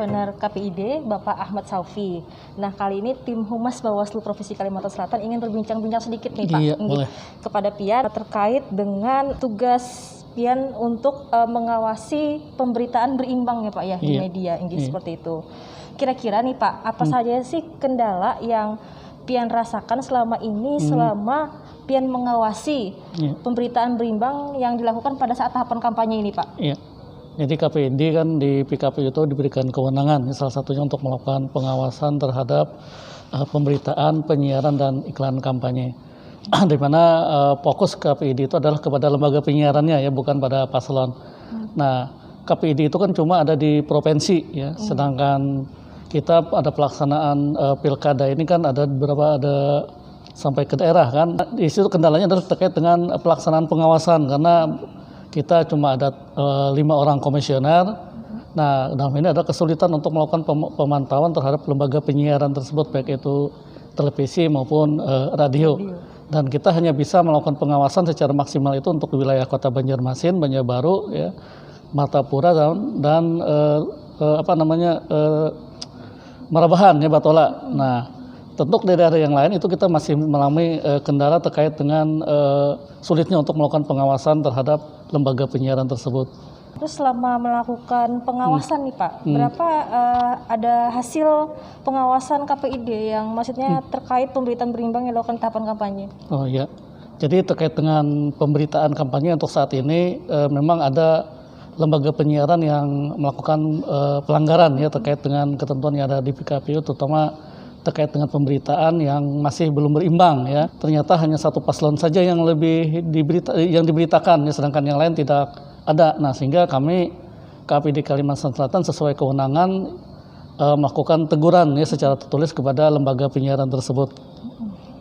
Komisioner KPID Bapak Ahmad Saufi. Nah, kali ini tim Humas Bawaslu Provinsi Kalimantan Selatan ingin berbincang-bincang sedikit nih Pak. Iya, boleh. Kepada Pian terkait dengan tugas Pian untuk mengawasi pemberitaan berimbang ya Pak ya di media, seperti itu. Kira-kira nih Pak, apa saja sih kendala yang Pian rasakan selama ini selama Pian mengawasi pemberitaan berimbang yang dilakukan pada saat tahapan kampanye ini Pak? Iya. Jadi KPID kan di PKPU itu diberikan kewenangan salah satunya untuk melakukan pengawasan terhadap pemberitaan, penyiaran dan iklan kampanye. Di mana fokus KPID itu adalah kepada lembaga penyiarannya ya, bukan pada paslon. Nah, KPID itu kan cuma ada di provinsi ya, sedangkan kita ada pelaksanaan pilkada ini kan ada sampai ke daerah kan. Di situ kendalanya adalah terkait dengan pelaksanaan pengawasan karena kita cuma ada 5 orang komisioner. Nah, dalam ini ada kesulitan untuk melakukan pemantauan terhadap lembaga penyiaran tersebut, baik itu televisi maupun radio. Dan kita hanya bisa melakukan pengawasan secara maksimal itu untuk wilayah Kota Banjarmasin, Banjarbaru, ya, Martapura dan Marabahan, ya, Batola. Nah, tentu di daerah yang lain itu kita masih mengalami kendala terkait dengan sulitnya untuk melakukan pengawasan terhadap lembaga penyiaran tersebut. Terus selama melakukan pengawasan nih Pak, berapa ada hasil pengawasan KPID yang maksudnya terkait pemberitaan berimbang yang dilakukan tahapan kampanye? Oh iya, jadi terkait dengan pemberitaan kampanye untuk saat ini memang ada lembaga penyiaran yang melakukan pelanggaran ya terkait dengan ketentuan yang ada di PKPU, terutama terkait dengan pemberitaan yang masih belum berimbang ya. Ternyata hanya satu paslon saja yang diberitakan ya, sedangkan yang lain tidak ada. Nah, sehingga kami KPID Kalimantan Selatan sesuai kewenangan melakukan teguran ya secara tertulis kepada lembaga penyiaran tersebut.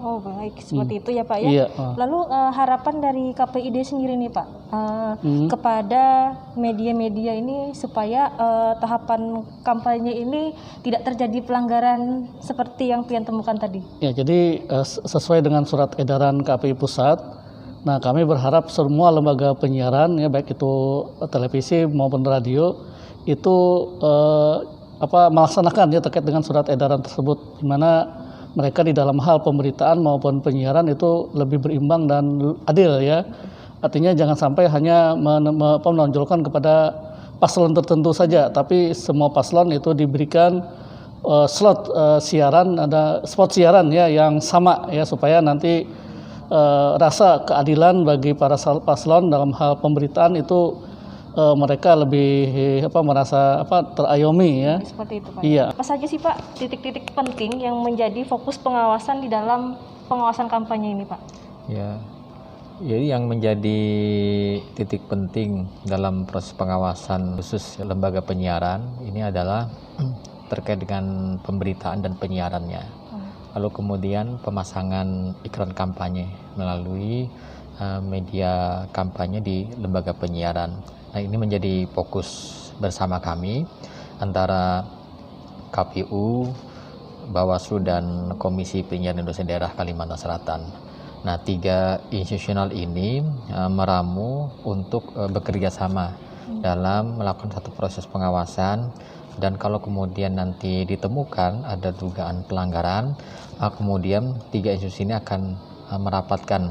Oh baik, seperti itu ya Pak ya. Iya. Lalu harapan dari KPID sendiri nih Pak kepada media-media ini supaya tahapan kampanye ini tidak terjadi pelanggaran seperti yang Pian temukan tadi. Ya, jadi sesuai dengan surat edaran KPI Pusat. Nah, kami berharap semua lembaga penyiaran ya, baik itu televisi maupun radio itu melaksanakan ya terkait dengan surat edaran tersebut, di mana mereka di dalam hal pemberitaan maupun penyiaran itu lebih berimbang dan adil ya. Artinya jangan sampai hanya menonjolkan kepada paslon tertentu saja, tapi semua paslon itu diberikan slot siaran, ada spot siaran ya yang sama ya, supaya nanti rasa keadilan bagi para paslon dalam hal pemberitaan itu mereka lebih merasa terayomi ya. Seperti itu Pak. Iya. Apa saja sih Pak titik-titik penting yang menjadi fokus pengawasan di dalam pengawasan kampanye ini Pak? Ya. Jadi yang menjadi titik penting dalam proses pengawasan khusus lembaga penyiaran ini adalah terkait dengan pemberitaan dan penyiarannya. Lalu kemudian pemasangan iklan kampanye melalui media kampanye di lembaga penyiaran. Nah, ini menjadi fokus bersama kami antara KPU, Bawaslu dan Komisi Penyiaran Indonesia Daerah Kalimantan Selatan. Nah, 3 institusional ini meramu untuk bekerja sama dalam melakukan satu proses pengawasan. Dan kalau kemudian nanti ditemukan ada dugaan pelanggaran, kemudian 3 institusi ini akan merapatkan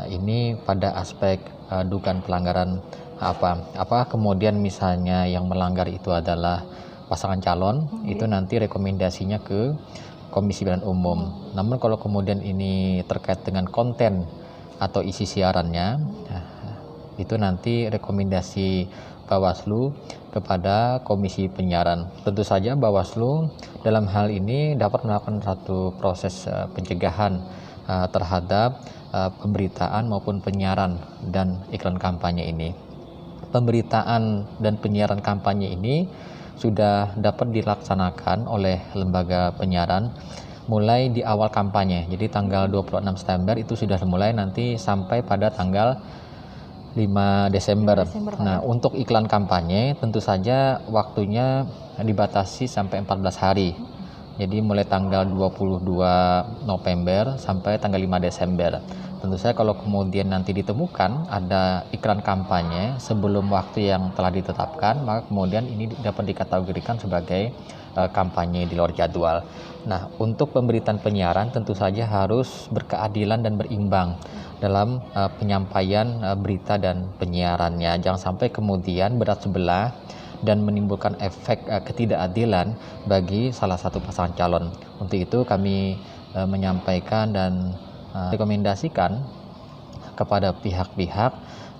ini pada aspek dugaan pelanggaran apa kemudian misalnya yang melanggar itu adalah pasangan calon, itu nanti rekomendasinya ke Komisi Pemilihan Umum. Namun kalau kemudian ini terkait dengan konten atau isi siarannya, itu nanti rekomendasi Bawaslu kepada Komisi Penyiaran. Tentu saja Bawaslu dalam hal ini dapat melakukan satu proses pencegahan terhadap pemberitaan maupun penyiaran dan iklan kampanye ini. Pemberitaan dan penyiaran kampanye ini sudah dapat dilaksanakan oleh lembaga penyiaran mulai di awal kampanye. Jadi tanggal 26 September itu sudah mulai nanti sampai pada tanggal 5 Desember. Nah, untuk iklan kampanye tentu saja waktunya dibatasi sampai 14 hari. Jadi mulai tanggal 22 November sampai tanggal 5 Desember. Tentu saja kalau kemudian nanti ditemukan ada iklan kampanye sebelum waktu yang telah ditetapkan, maka kemudian ini dapat dikategorikan sebagai kampanye di luar jadwal. Nah, untuk pemberitaan penyiaran tentu saja harus berkeadilan dan berimbang dalam penyampaian berita dan penyiarannya. Jangan sampai kemudian berat sebelah dan menimbulkan efek ketidakadilan bagi salah satu pasangan calon. Untuk itu kami menyampaikan dan rekomendasikan kepada pihak-pihak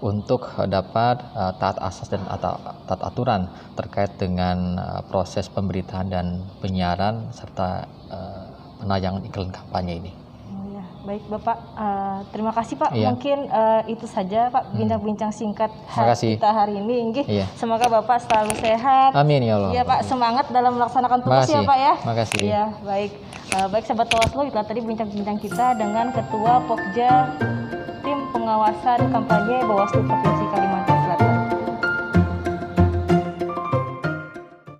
untuk dapat taat asas dan taat aturan terkait dengan proses pemberitaan dan penyiaran serta penayangan iklan kampanye ini. Baik Bapak, terima kasih Pak. Iya. Mungkin itu saja Pak bincang-bincang singkat Makasih. kita hari ini. Nggih. Iya. Semoga Bapak selalu sehat. Amin ya Allah. Iya Pak, semangat dalam melaksanakan tugas ya Makasih. Pak ya. Makasih. Iya, baik. Baik sahabat Towaslo, itulah tadi bincang-bincang kita dengan Ketua Pokja Tim Pengawasan Kampanye Bawaslu Provinsi